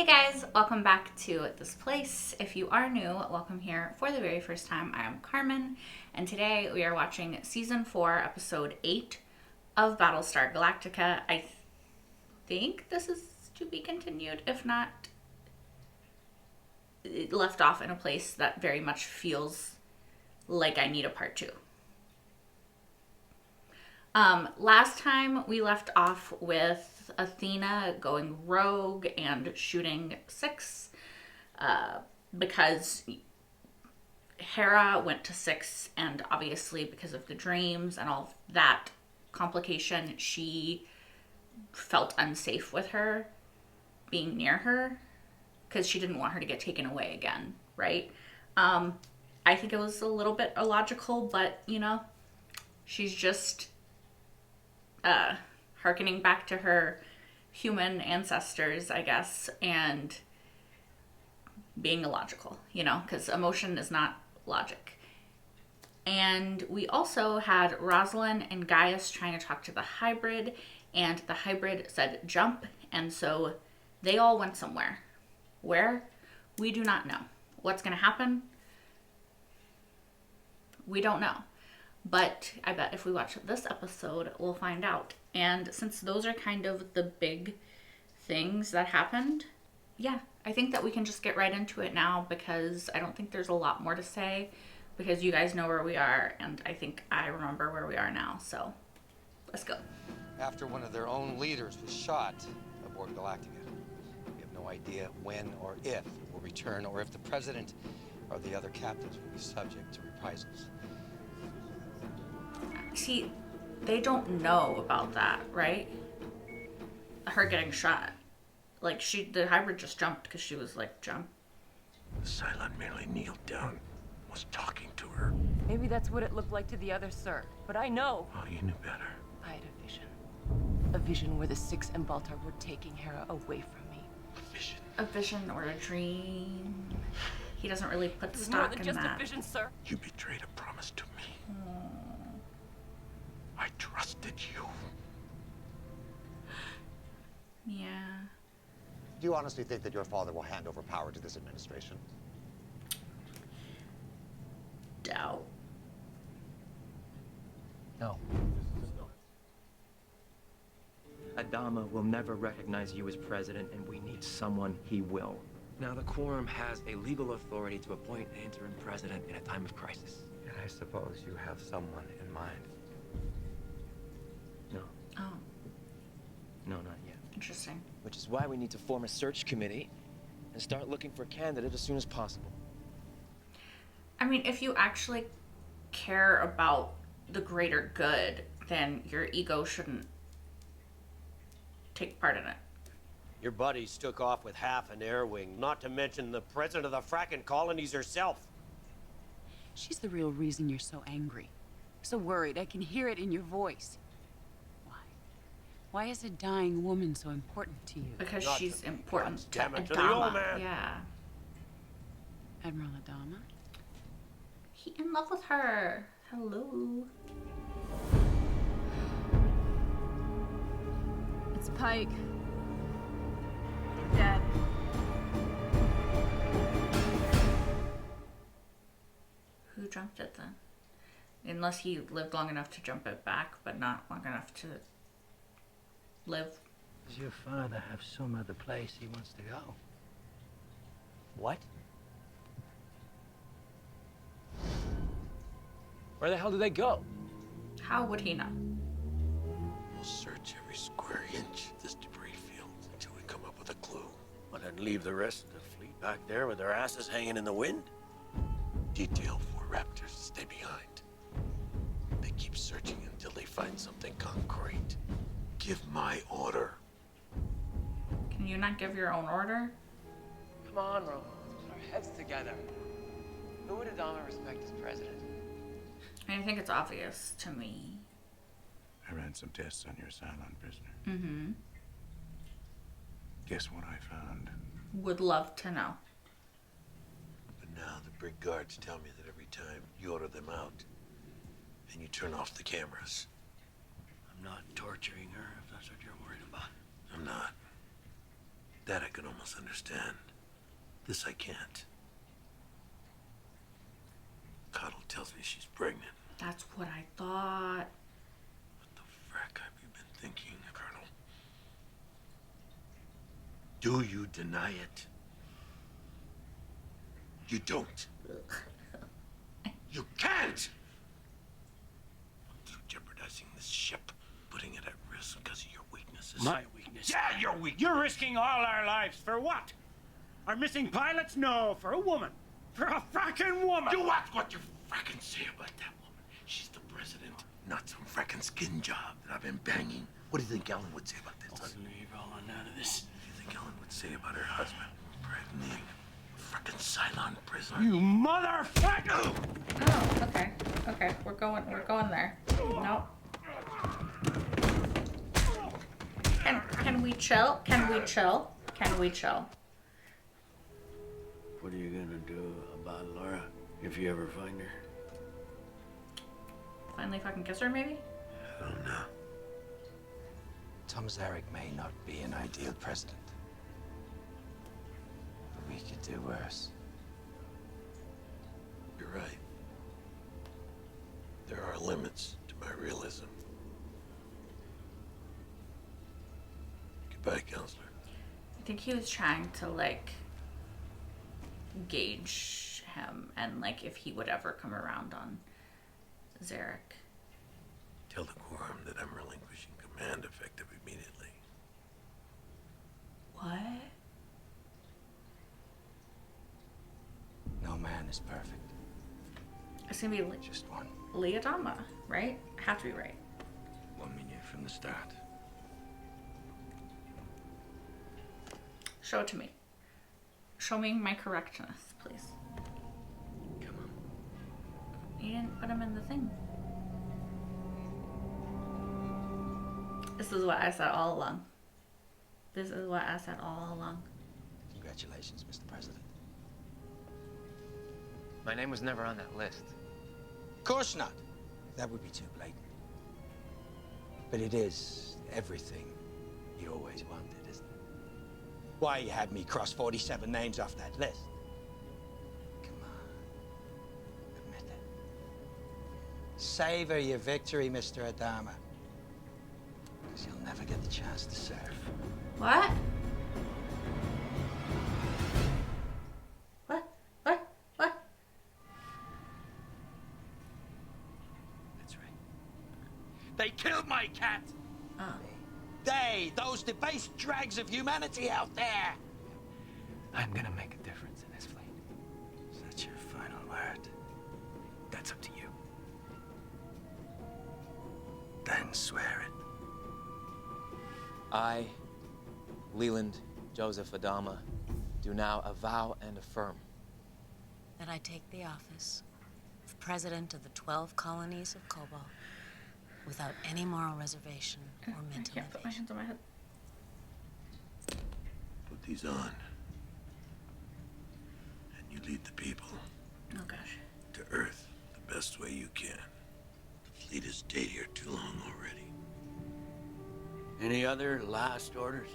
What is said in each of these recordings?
guys, welcome back to this place. If you are new, welcome here for the very first time. I am Carmen, and today we are watching Season 4, Episode 8 of Battlestar Galactica. I think this is to be continued. If not, it left off in a place that very much feels like I need a part 2. Last time we left off with Athena going rogue and shooting Six because Hera went to Six, and obviously because of the dreams and all of that complication, she felt unsafe with her being near her because she didn't want her to get taken away again, right? I think it was a little bit illogical, but you know, she's just hearkening back to her human ancestors, I guess, and being illogical, you know, because emotion is not logic. And we also had Rosalind and Gaius trying to talk to the hybrid, and the hybrid said jump, and so they all went somewhere. Where? We do not know. What's going to happen? We don't know. But I bet if we watch this episode, we'll find out. And since those are kind of the big things that happened, yeah, I think that we can just get right into it now, because I don't think there's a lot more to say, because you guys know where we are, and I think I remember where we are now. So let's go. After one of their own leaders was shot aboard Galactica, we have no idea when or if it will return, or if the president or the other captains will be subject to reprisals. See, they don't know about that, right? Her getting shot. Like, the hybrid just jumped because she was like, jump. The Cylon merely kneeled down, was talking to her. Maybe that's what it looked like to the other Sir, but I know. Oh, you knew better. I had a vision. A vision where the Six and Baltar were taking Hera away from me. A vision. A vision or a dream. He doesn't really put It was stock more than in just that. a vision, Sir. You betrayed a promise to me. I trusted you. Yeah. Do you honestly think that your father will hand over power to this administration? Doubt. No. Adama will never recognize you as president, and we need someone he will. Now, the Quorum has a legal authority to appoint an interim president in a time of crisis. And I suppose you have someone in mind. No. Oh, No, not yet. interesting. Which is why we need to form a search committee and start looking for a candidate as soon as possible. I mean, if you actually care about the greater good, then your ego shouldn't take part in it. Your buddies took off with half an air wing, not to mention the president of the fracking colonies herself. She's the real reason you're so angry. So worried. I can hear it in your voice. Why? Why is a dying woman so important to you? Because Not she's to me, important to goddammit, to the old Adama. man. Yeah. Admiral Adama? He in love with her. Hello. It's Pike. Dead. Who jumped it then? Unless he lived long enough to jump it back, but not long enough to live. Does your father have some other place he wants to go? What? Where the hell do they go? How would he know? We'll search every square inch of this debris field until we come up with a clue. But then leave the rest of the fleet back there with their asses hanging in the wind. Detail 4 Raptors to stay behind. They keep searching until they find something concrete. Give my order. Can you not give your own order? Come on, Roland. Let's put our heads together. Who would Adama respect as president? I mean, I think it's obvious to me. I ran some tests on your Cylon prisoner. Mm-hmm. Guess what I found? Would love to know. But now the brig guards tell me that every time you order them out, and you turn off the cameras. I'm not torturing her, if that's what you're worried about. I'm not. That I can almost understand. This I can't. Cottle tells me she's pregnant. That's what I thought. What the frack have you been thinking, Colonel? Do you deny it? You don't. You can't! Through jeopardizing this ship, putting it at risk because of your weaknesses. My weakness? Yeah, your weakness. You're risking all our lives for what? Our missing pilots? No, for a woman. For a frackin' woman! You watch what you frackin' say about that woman. She's the president, not some frackin' skin job that I've been banging. What do you think Ellen would say about this? Let's leave all on out of this. What do you think Ellen would say about her husband impregnating a frickin' Cylon prisoner? You motherfucker! Oh, okay. Okay, we're going there. Nope. Can we chill? Can we chill? Can we chill? What are you gonna do about Laura if you ever find her? Finally fucking kiss her, maybe? I don't know. Tom Zarek may not be an ideal president, but we could do worse. You're right. There are limits to my realism. Goodbye, counselor. I think he was trying to, like, gauge him and, like, if he would ever come around on Zarek. Tell the quorum that I'm relinquishing command effective immediately. What? No man is perfect. It's gonna be Just one. Leodama, right? Have to be right. One we knew from the start. Show it to me. Show me my correctness, please. Come on. You didn't put him in the thing. This is what I said all along. This is what I said all along. Congratulations, Mr. President. My name was never on that list. Of course not. That would be too blatant. But it is everything you always wanted, isn't it? Why you had me cross 47 names off that list? Come on. Admit it. Savor your victory, Mr. Adama. Because you'll never get the chance to serve. What? What? What? What? That's right. They killed my cat! Oh. Those debased dregs of humanity out there! I'm gonna make a difference in this fleet. Is that your final word? That's up to you. Then swear it. I, Leland Joseph Adama, do now avow and affirm that I take the office of President of the 12 colonies of Cobalt without any moral reservation or I mental can't put my evasion. hands on my head. Put these on. And you lead the people Oh gosh. to Earth the best way you can. The fleet has stayed here too long already. Any other last orders?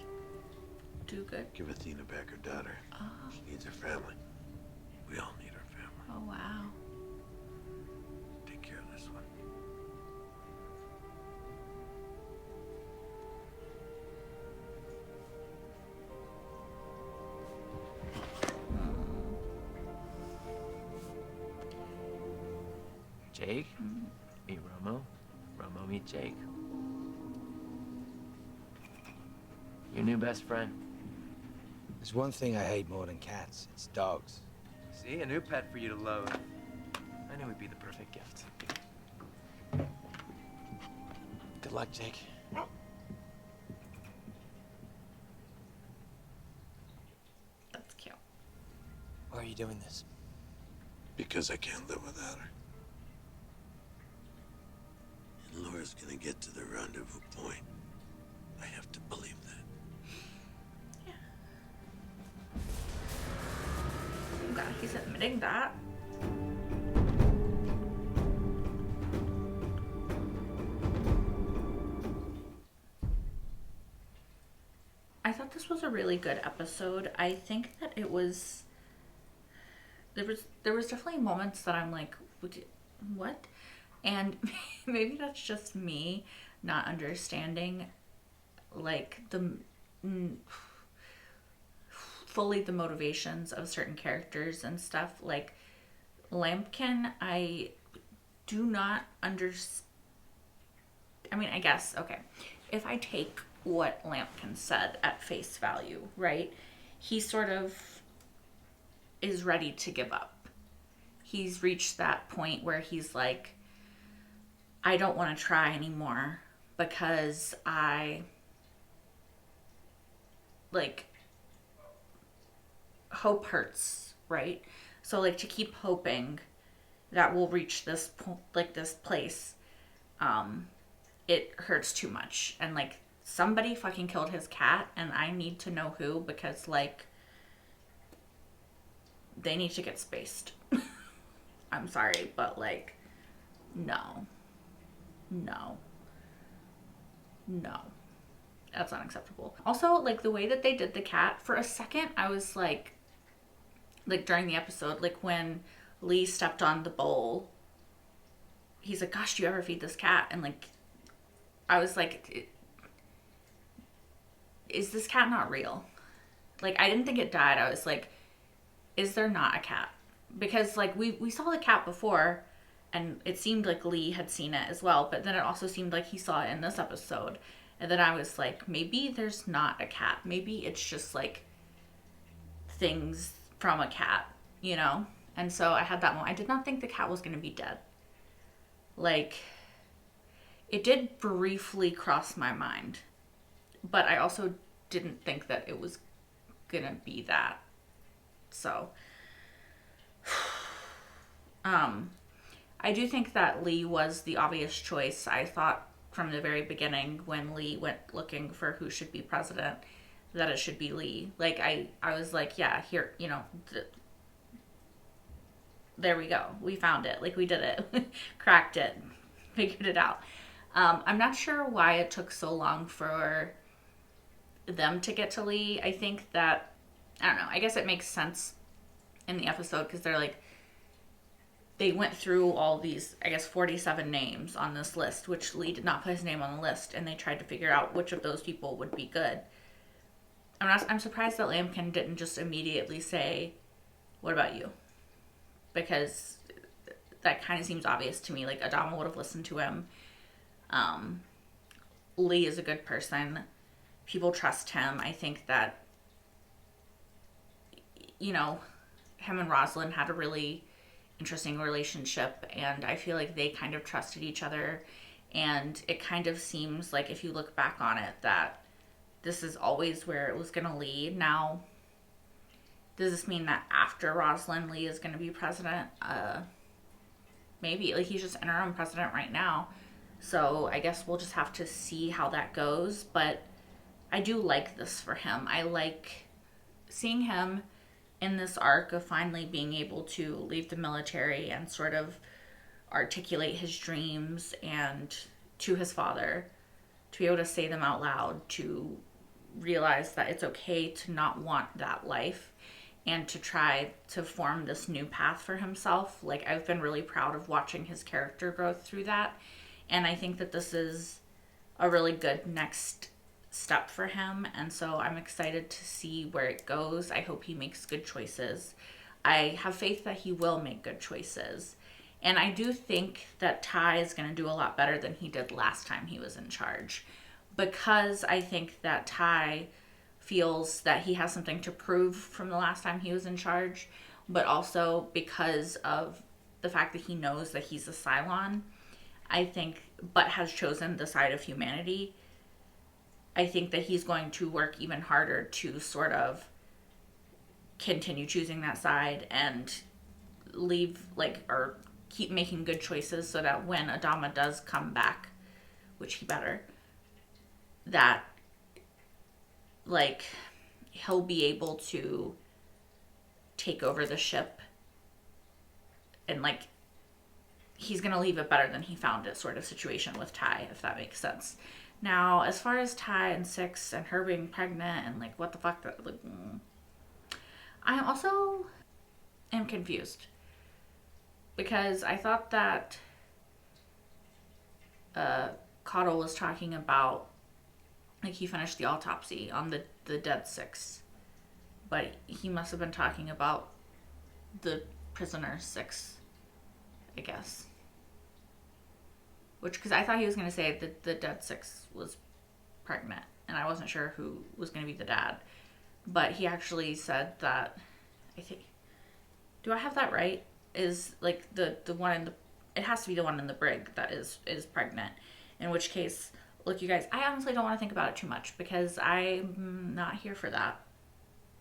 Do good. Give Athena back her daughter. Oh. She needs her family. We all need our family. Oh wow. Take care of this one. Jake, meet Romo. Romo, meet Jake. Your new best friend. There's one thing I hate more than cats. It's dogs. See, a new pet for you to load. I knew it'd be the perfect gift. Good luck, Jake. That's cute. Why are you doing this? Because I can't live without her. And Laura's gonna get to the rendezvous point. I have to believe that. Oh god, he's admitting that. I thought this was a really good episode. I think that it was there was definitely moments that I'm like, what? And maybe that's just me not understanding like fully the motivations of certain characters and stuff. Like Lampkin, I do not understand. I mean, I guess, okay, if I take what Lampkin said at face value, right? He sort of is ready to give up. He's reached that point where he's like, I don't want to try anymore because hope hurts, right? So like to keep hoping that we'll reach this this place, it hurts too much. And like somebody fucking killed his cat and I need to know who, because like they need to get spaced. I'm sorry, but like no. That's unacceptable. Also, like the way that they did the cat, for a second I was like during the episode, like when Lee stepped on the bowl, he's like, gosh, do you ever feed this cat? And like I was like, is this cat not real? Like I didn't think it died. I was like, is there not a cat? Because like we saw the cat before and it seemed like Lee had seen it as well, but then it also seemed like he saw it in this episode. And then I was like, maybe there's not a cat. Maybe it's just like things from a cat, you know? And so I had that moment. I did not think the cat was going to be dead. Like, it did briefly cross my mind, but I also didn't think that it was going to be that. So, I do think that Lee was the obvious choice. I thought from the very beginning when Lee went looking for who should be president that it should be Lee. Like I was like, yeah, here, you know, there we go. We found it. Like we did it. Cracked it. Figured it out. I'm not sure why it took so long for them to get to Lee. I think that, I don't know, I guess it makes sense in the episode because they're like, they went through all these, I guess, 47 names on this list, which Lee did not put his name on the list, and they tried to figure out which of those people would be good. I'm surprised that Lampkin didn't just immediately say, what about you? Because that kind of seems obvious to me. Like, Adama would have listened to him. Lee is a good person. People trust him. I think that, you know, him and Rosalind had a really interesting relationship, and I feel like they kind of trusted each other, and it kind of seems like if you look back on it that this is always where it was going to lead. Now, does this mean that after Rosalind, Lee is going to be president? Maybe. Like, he's just interim president right now, so I guess we'll just have to see how that goes, but I do like this for him. I like seeing him in this arc of finally being able to leave the military and sort of articulate his dreams and to his father, to be able to say them out loud, to realize that it's okay to not want that life and to try to form this new path for himself. Like, I've been really proud of watching his character growth through that, and I think that this is a really good next step for him, and so I'm excited to see where it goes. I hope he makes good choices. I have faith that he will make good choices, and I do think that Ty is going to do a lot better than he did last time he was in charge, because I think that Ty feels that he has something to prove from the last time he was in charge, but also because of the fact that he knows that he's a Cylon, I think, but has chosen the side of humanity. I think that he's going to work even harder to sort of continue choosing that side and leave, like, or keep making good choices so that when Adama does come back, which he better, that, like, he'll be able to take over the ship and, like, he's going to leave it better than he found it sort of situation with Ty, if that makes sense. Now, as far as Ty and Six and her being pregnant and like what the fuck, I also am confused because I thought that Cottle was talking about like he finished the autopsy on the dead Six, but he must have been talking about the prisoner Six, I guess. Which, because I thought he was going to say that the dead Six was pregnant, and I wasn't sure who was going to be the dad. But he actually said that, I think, do I have that right? Is like the one in the, it has to be the one in the brig that is pregnant. In which case, look, you guys, I honestly don't want to think about it too much because I'm not here for that.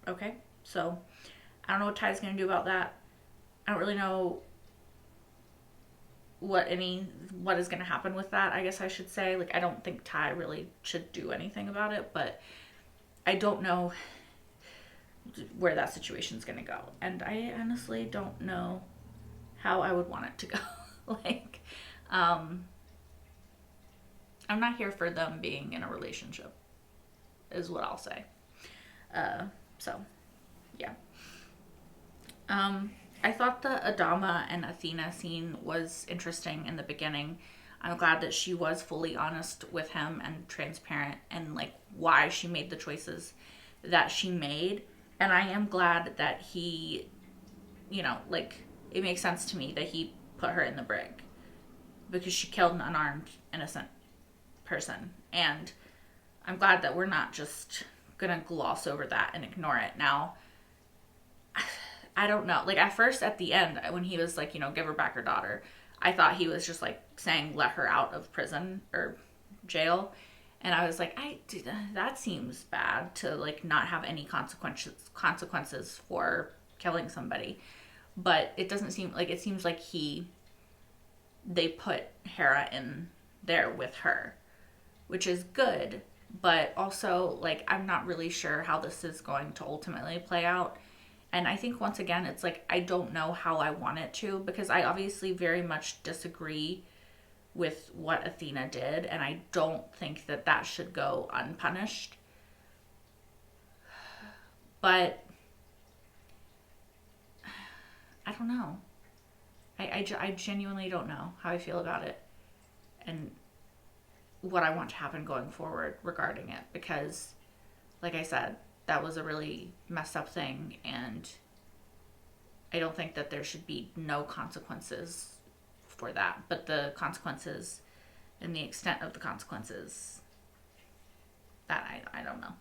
Okay? So, I don't know what Ty's going to do about that. I don't really know what is going to happen with that, I guess I should say. Like, I don't think Ty really should do anything about it, but I don't know where that situation's going to go. And I honestly don't know how I would want it to go. Like, I'm not here for them being in a relationship, is what I'll say. So, yeah. I thought the Adama and Athena scene was interesting in the beginning. I'm glad that she was fully honest with him and transparent and like why she made the choices that she made. And I am glad that he, you know, like it makes sense to me that he put her in the brig because she killed an unarmed, innocent person. And I'm glad that we're not just gonna gloss over that and ignore it. Now, I don't know. Like, at first, at the end, when he was like, you know, give her back her daughter, I thought he was just like saying, let her out of prison or jail. And I was like, that seems bad to like not have any consequences for killing somebody. But it doesn't seem like, it seems like they put Hera in there with her, which is good. But also, like, I'm not really sure how this is going to ultimately play out. And I think, once again, it's like, I don't know how I want it to, because I obviously very much disagree with what Athena did, and I don't think that that should go unpunished. But I don't know. I genuinely don't know how I feel about it and what I want to happen going forward regarding it, because, like I said, that was a really messed up thing, and I don't think that there should be no consequences for that. But the consequences and the extent of the consequences, that I don't know.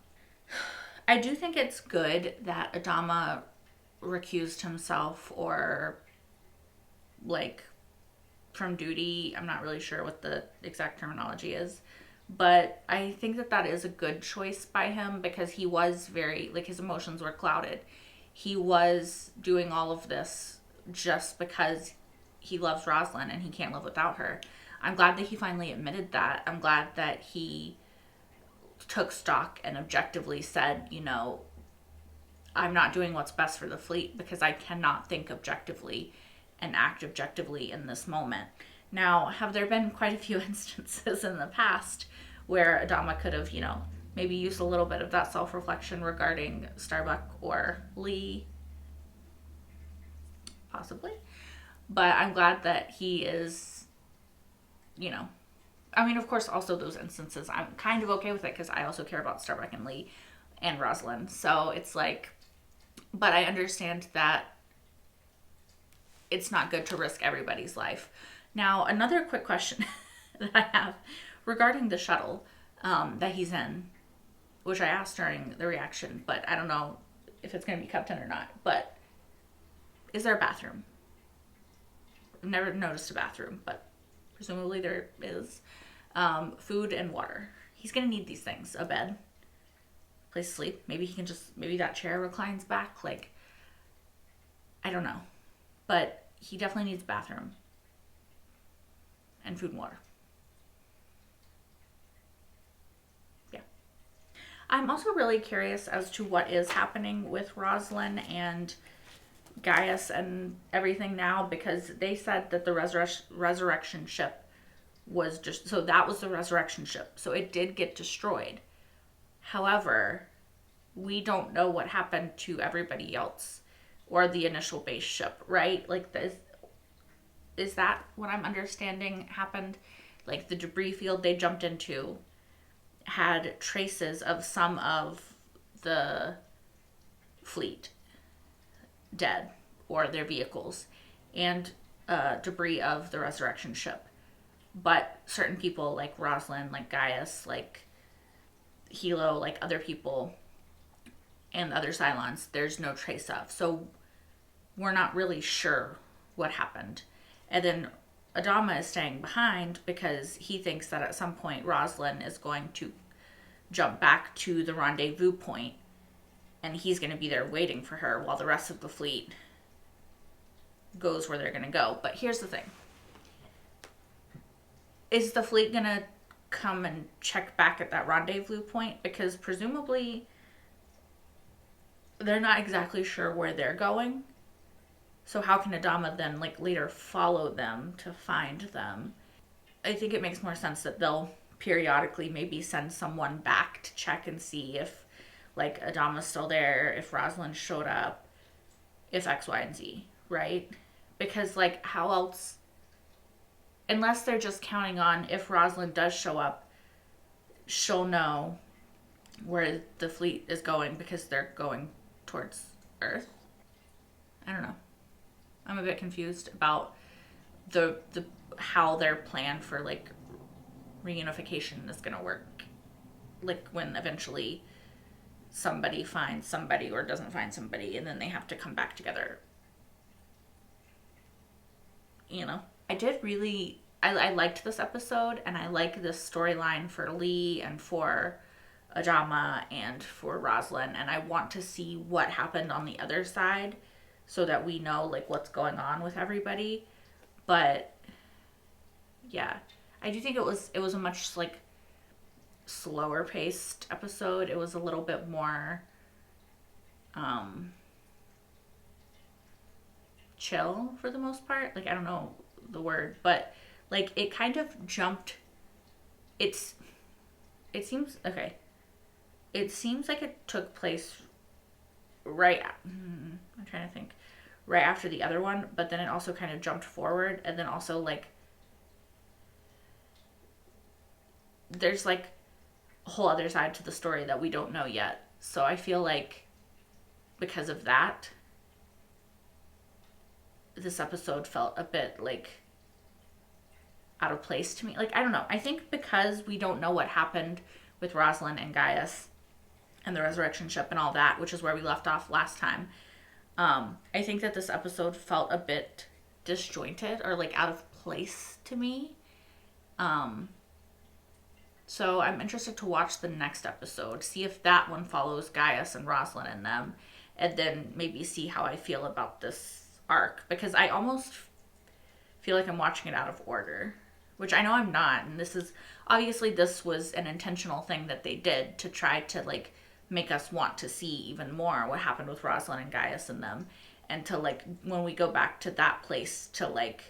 I do think it's good that Adama recused himself or like from duty. I'm not really sure what the exact terminology is. But I think that that is a good choice by him, because he was very, like, his emotions were clouded. He was doing all of this just because he loves Rosalind and he can't live without her. I'm glad that he finally admitted that. I'm glad that he took stock and objectively said, you know, I'm not doing what's best for the fleet because I cannot think objectively and act objectively in this moment. Now, have there been quite a few instances in the past where Adama could have, you know, maybe used a little bit of that self-reflection regarding Starbuck or Lee? Possibly. But I'm glad that he is, you know, I mean, of course, also those instances, I'm kind of okay with it because I also care about Starbuck and Lee and Rosalind. So it's like, but I understand that it's not good to risk everybody's life. Now, another quick question that I have regarding the shuttle that he's in, which I asked during the reaction, but I don't know if it's going to be kept in or not. But is there a bathroom? I've never noticed a bathroom, but presumably there is. Food and water. He's going to need these things. A bed, place to sleep. Maybe he can just, maybe that chair reclines back. Like, I don't know. But he definitely needs a bathroom. And food and water. Yeah. I'm also really curious as to what is happening with Rosalind and Gaius and everything now, because they said that the resurrection ship was just, so that was the resurrection ship. So it did get destroyed. However, we don't know what happened to everybody else or the initial base ship, right? Like, this, is that what I'm understanding happened? Like, the debris field they jumped into had traces of some of the fleet dead, or their vehicles, and debris of the resurrection ship. But certain people, like Rosalind, like Gaius, like Hilo, like other people, and other Cylons, there's no trace of. So we're not really sure what happened. And then Adama is staying behind because he thinks that at some point Rosalind is going to jump back to the rendezvous point, and he's going to be there waiting for her while the rest of the fleet goes where they're going to go. But here's the thing. Is the fleet going to come and check back at that rendezvous point? Because presumably they're not exactly sure where they're going. So how can Adama then, like, later follow them to find them? I think it makes more sense that they'll periodically maybe send someone back to check and see if, like, Adama's still there, if Rosalind showed up, if X, Y, and Z, right? Because, like, how else, unless they're just counting on if Rosalind does show up, she'll know where the fleet is going because they're going towards Earth. I don't know. I'm a bit confused about the how their plan for, like, reunification is gonna work. Like, when eventually somebody finds somebody or doesn't find somebody, and then they have to come back together. You know? I did really, I liked this episode, and I like this storyline for Lee and for Adama and for Rosalind, and I want to see what happened on the other side so that we know, like, what's going on with everybody. But yeah, I do think it was a much, like, slower paced episode. It was a little bit more chill for the most part. Like, I don't know the word, but, like, it kind of jumped. It seems like it took place right, I'm trying to think, right after the other one, but then it also kind of jumped forward, and then also, like, there's, like, a whole other side to the story that we don't know yet. So I feel like because of that, this episode felt a bit, like, out of place to me. Like, I don't know. I think because we don't know what happened with Rosalind and Gaius and the resurrection ship and all that, which is where we left off last time, I think that this episode felt a bit disjointed or, like, out of place to me. So I'm interested to watch the next episode, see if that one follows Gaius and Rosalind and them, and then maybe see how I feel about this arc, because I almost feel like I'm watching it out of order, which I know I'm not, and this was an intentional thing that they did to try to, like, make us want to see even more what happened with Rosalind and Gaius and them, and to, like, when we go back to that place, to, like,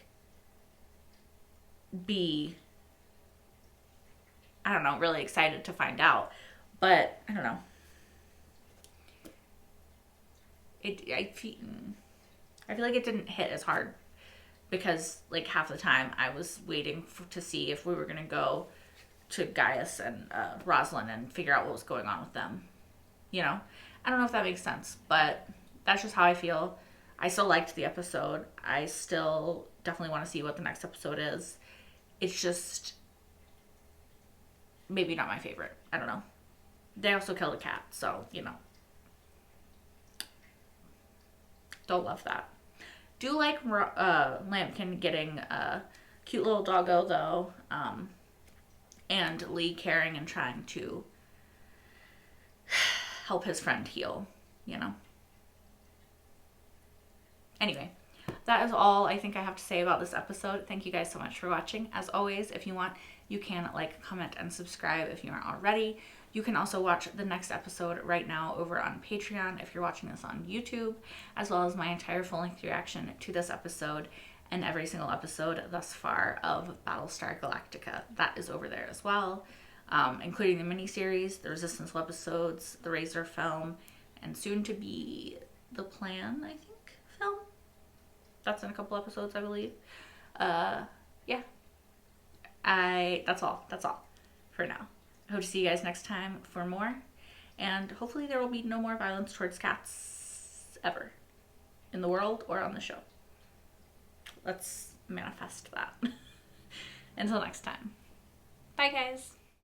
be, I don't know, really excited to find out. But I don't know. I feel like it didn't hit as hard because, like, half the time I was waiting to see if we were gonna go to Gaius and Rosalind and figure out what was going on with them. You know, I don't know if that makes sense, but that's just how I feel. I still liked the episode. I still definitely want to see what the next episode is. It's just maybe not my favorite. I don't know. They also killed a cat, so, you know. Don't love that. Do like Lampkin getting a cute little doggo, though. And Lee caring and trying to help his friend heal, you know. Anyway, that is all I think I have to say about this episode. Thank you guys so much for watching. As always, if you want, you can like, comment, and subscribe if you aren't already. You can also watch the next episode right now over on Patreon if you're watching this on YouTube, as well as my entire full-length reaction to this episode. and every single episode thus far of Battlestar Galactica. That is over there as well, including the miniseries, the Resistance episodes, the Razor film, and soon to be the Plan, I think, film. That's in a couple episodes, I believe. Yeah. That's all for now. I hope to see you guys next time for more, and hopefully there will be no more violence towards cats ever in the world or on the show. Let's manifest that. Until next time. Bye, guys.